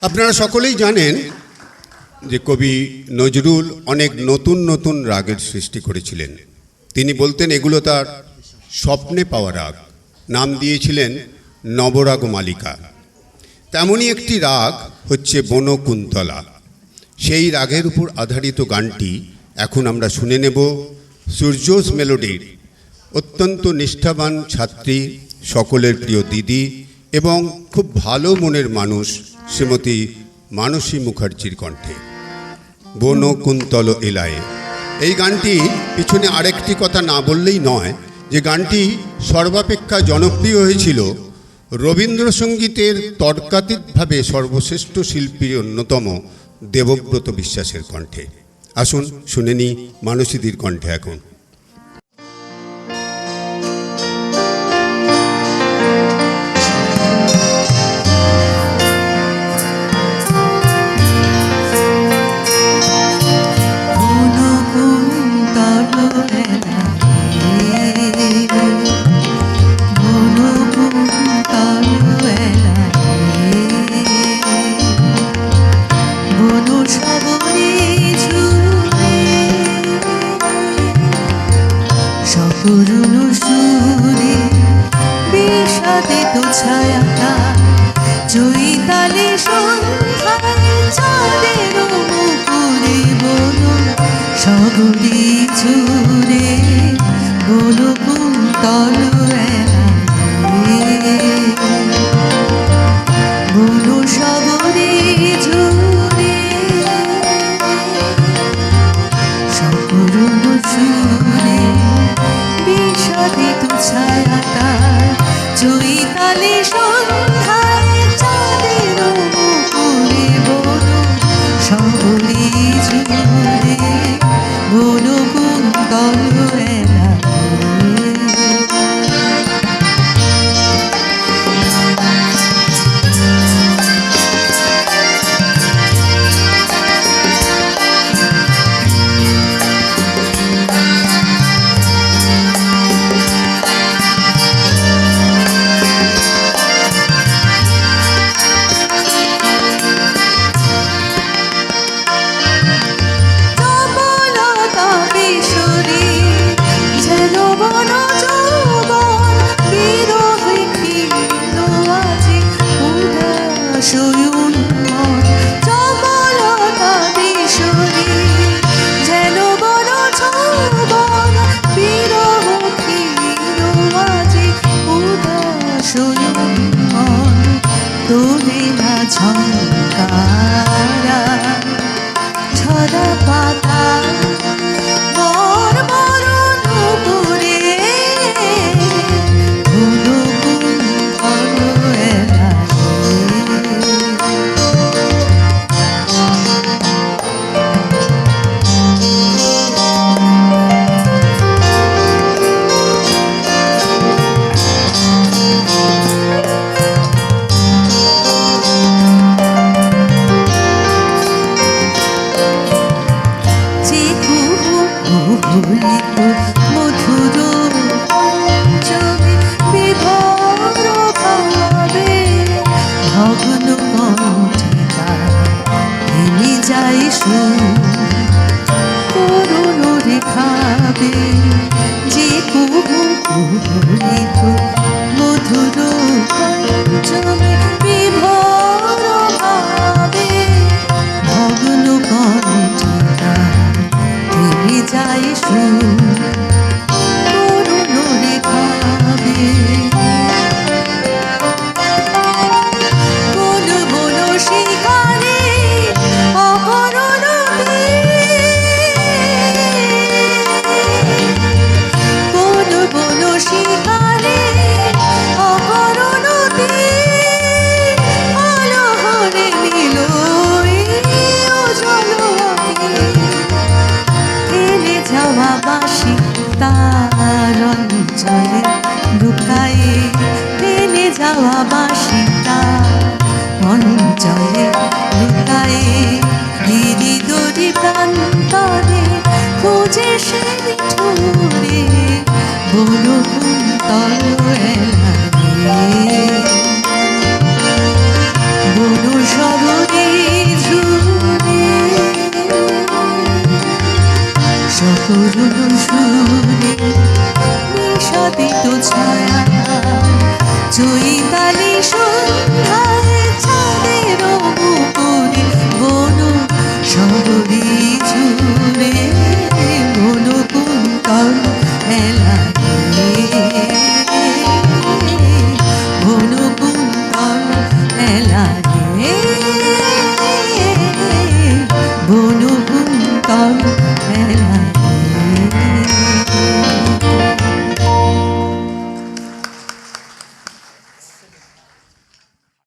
আপনারা সকলেই জানেন যে কবি নজরুল অনেক নতুন নতুন রাগের সৃষ্টি করেছিলেন। তিনি বলতেন এগুলো তার স্বপ্নে পাওয়া রাগ, নাম দিয়েছিলেন নবরাগ মালিকা। তেমনই একটি রাগ হচ্ছে বনকুন্তলা। সেই রাগের উপর আধারিত গানটি এখন আমরা শুনে নেব। সূর্যস মেলোডির অত্যন্ত নিষ্ঠাবান ছাত্রী, সকলের প্রিয় দিদি এবং খুব ভালো মনের মানুষ শ্রীমতী মানসী মুখার্জির কণ্ঠে বনকুন্তল এলায়ে। এই গানটি পিছনে আরেকটি কথা না বললেই নয় যে গানটি সর্বাপেক্ষা জনপ্রিয় হয়েছিল রবীন্দ্রসঙ্গীতের তর্কাতীতভাবে সর্বশ্রেষ্ঠ শিল্পীর অন্যতম দেবব্রত বিশ্বাসের কণ্ঠে। আসুন শুনে নিই মানসীদির কণ্ঠে এখন। পুরনো সুরে বিষাদিত ছায়াটা চৈতালি সন্ধ্যায় চাঁদের মুকুরে বন সগরি জুড়ে বনকুন্তল বন সগরি জুড়ে পুরনো সুরে বিষাদিত ছায়াটার চৈতালি সন্ধ্যায় চাঁদের মুকুরে বন সগরি জুড়ে বনকুন্তল ঝঙ্কারা ছড়া পাতা মর মরণ উপরে মধুর বিভোর ভাবে ভগ্ন কণ্ঠিতা ভেঙে যায় করুণ রেখাবে যে কুহুলিত মধুর পঞ্চমী বিভোর ভাবে ভগ্ন কণ্ঠিতা ভেঙে যায় করুণ রেখাবে কোন বন শিকারে অপরণ কোন বন শিকারে অপরণ অলহরে নীল যাওয়া বাসি তার অঞ্চলে লুকায়ে ফেলে যাওয়া বাসি তার অঞ্চলে লুকায়ে গিরি দড়ি প্রান্তরে খুঁজে সে মিঠুরে বনকুন্তল বন সগরি বনু